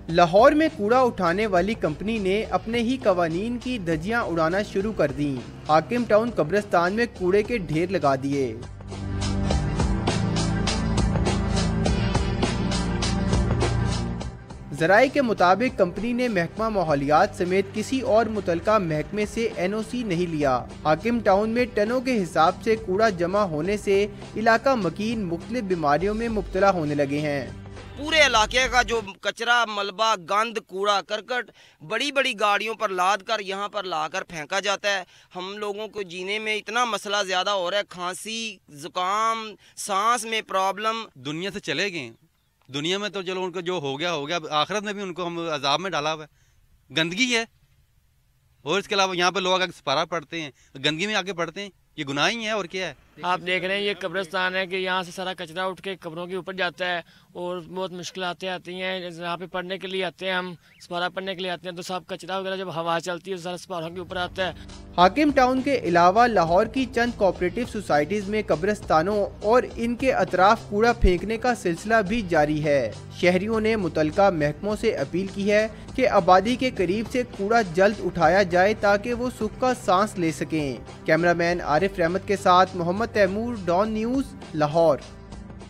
लाहौर में कूड़ा उठाने वाली कंपनी ने अपने ही कवानीन की धज्जियां उड़ाना शुरू कर दी। हाकिम टाउन कब्रिस्तान में कूड़े के ढेर लगा दिए। ज़राए के मुताबिक कंपनी ने महकमा माहौलियात समेत किसी और मुतलका महकमे से NOC नहीं लिया। हाकिम टाउन में टनों के हिसाब से कूड़ा जमा होने से इलाका मकीन मुख्तलिफ बीमारियों में मुब्तला होने लगे हैं। पूरे इलाके का जो कचरा, मलबा, गंद, कूड़ा करकट बड़ी बड़ी गाड़ियों पर लाद कर यहाँ पर लाकर फेंका जाता है। हम लोगों को जीने में इतना मसला ज़्यादा हो रहा है, खांसी, जुकाम, सांस में प्रॉब्लम। दुनिया से चले गए, दुनिया में तो चलो उनको जो हो गया, आखिरत में भी उनको हम अजाब में डाला हुआ है। गंदगी है, और इसके अलावा यहाँ पर लोग आगे सपारा पढ़ते हैं, गंदगी में आगे पढ़ते हैं, ये गुनाह ही है और क्या है। आप देख रहे हैं ये कब्रिस्तान है कि यहाँ से सारा कचरा उठ के कब्रों के ऊपर जाता है और बहुत मुश्किलातें आती हैं। यहाँ पे पढ़ने के लिए आते हैं, हम सपारा पढ़ने के लिए आते हैं, तो सब कचरा वगैरह जब हवा चलती है सारा सपारों के ऊपर आता है। हाकिम टाउन के अलावा लाहौर की चंद कोऑपरेटिव सोसाइटीज में कब्रिस्तानों और इनके अतराफ कूड़ा फेंकने का सिलसिला भी जारी है। शहरियों ने मुतलका महकमों से अपील की है कि आबादी के करीब से कूड़ा जल्द उठाया जाए ताकि वो सुख का सांस ले सकें। कैमरामैन आरिफ रहमत के साथ मोहम्मद तैमूर, डॉन न्यूज़, लाहौर।